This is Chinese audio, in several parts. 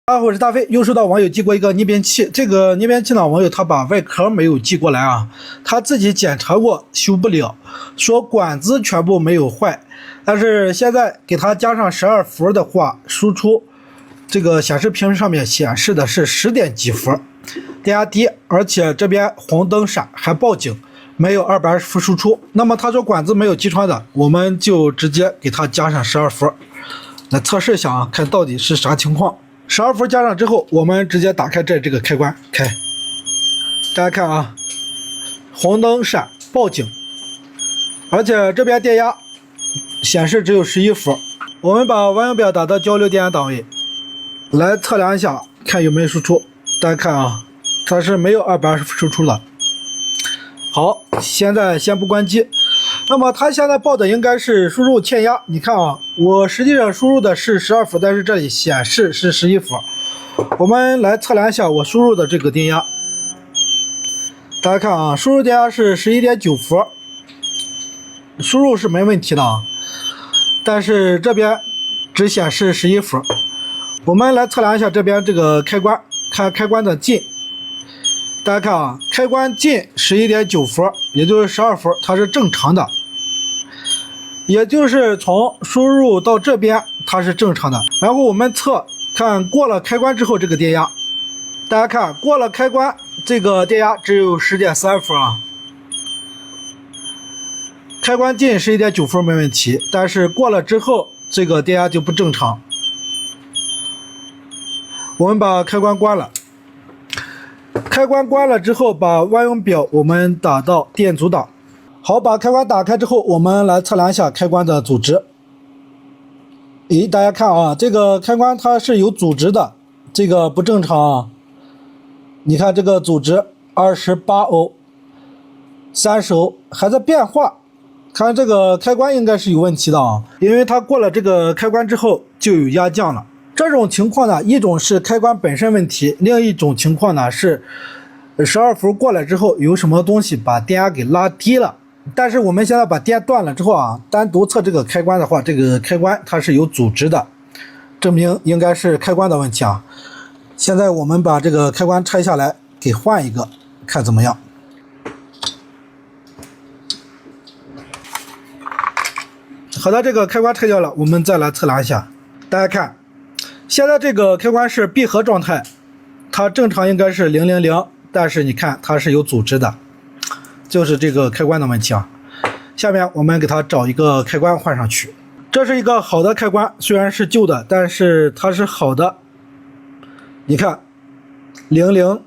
大家好，我是大飞。又收到网友寄过一个逆变器，这个逆变器呢，网友他把外壳没有寄过来啊，他自己检查过修不了，说管子全部没有坏，但是现在给他加上12伏的话，输出这个显示屏上面显示的是10点几伏，电压低，而且这边红灯闪还报警，没有220伏输出。那么他说管子没有击穿的，我们就直接给他加上12伏，来测试一下啊，看到底是啥情况。12伏加上之后，我们直接打开这个开关，开。大家看啊，红灯闪报警，而且这边电压显示只有11伏。我们把万用表打到交流电压档位，来测量一下，看有没有输出。大家看啊，它是没有220伏输出的。好，现在先不关机。那么它现在报的应该是输入欠压，你看啊，我实际上输入的是12伏，但是这里显示是11伏。我们来测量一下我输入的这个电压，大家看啊，输入电压是11.9伏，输入是没问题的啊，但是这边只显示11伏。我们来测量一下这边这个开关，看开关的进。大家看啊，开关进11.9伏，也就是12伏，它是正常的，也就是从输入到这边它是正常的。然后我们测看过了开关之后这个电压，大家看过了开关这个电压只有10.3伏啊，开关进11.9伏没问题，但是过了之后这个电压就不正常。我们把开关关了。开关关了之后，把万用表我们打到电阻档。好，把开关打开之后，我们来测量一下开关的阻值。诶，大家看啊，这个开关它是有阻值的，这个不正常啊。你看这个阻值28欧、30欧还在变化，看这个开关应该是有问题的啊，因为它过了这个开关之后就有压降了。这种情况呢，一种是开关本身问题，另一种情况呢是12伏过来之后有什么东西把电压给拉低了。但是我们现在把电断了之后啊，单独测这个开关的话，这个开关它是有阻值的，证明应该是开关的问题啊。现在我们把这个开关拆下来给换一个，看怎么样。好的，这个开关拆掉了，我们再来测量一下。大家看现在这个开关是闭合状态，它正常应该是000，但是你看它是有阻值的，就是这个开关的问题啊。下面我们给它找一个开关换上去，这是一个好的开关，虽然是旧的，但是它是好的。你看00，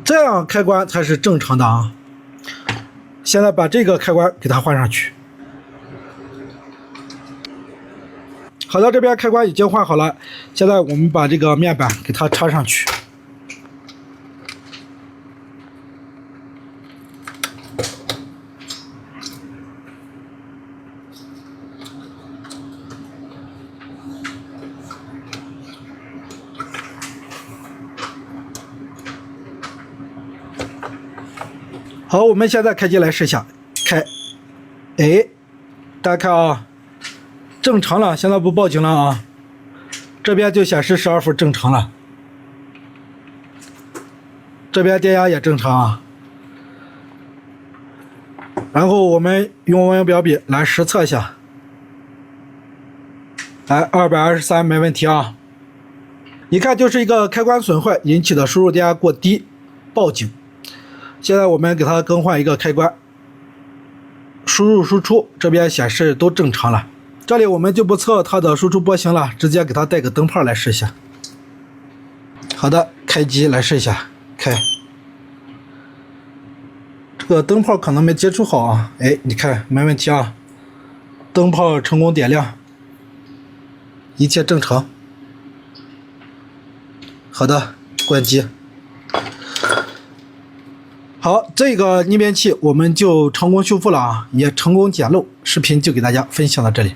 这样开关才是正常的啊。现在把这个开关给它换上去。好的，这边开关已经换好了，现在我们把这个面板给它插上去。好，我们现在开机来试一下，开，哎，大家看啊。正常了，现在不报警了啊，这边就显示12伏正常了，这边电压也正常啊。然后我们用万用表笔来实测一下，来223没问题啊。一看就是一个开关损坏引起的输入电压过低，报警。现在我们给它更换一个开关，输入输出这边显示都正常了。这里我们就不测它的输出波形了，直接给它带个灯泡来试一下。好的，开机来试一下，开。这个灯泡可能没接触好啊，哎，你看没问题啊，灯泡成功点亮，一切正常。好的，关机。好，这个逆变器我们就成功修复了啊，也成功捡漏。视频就给大家分享到这里。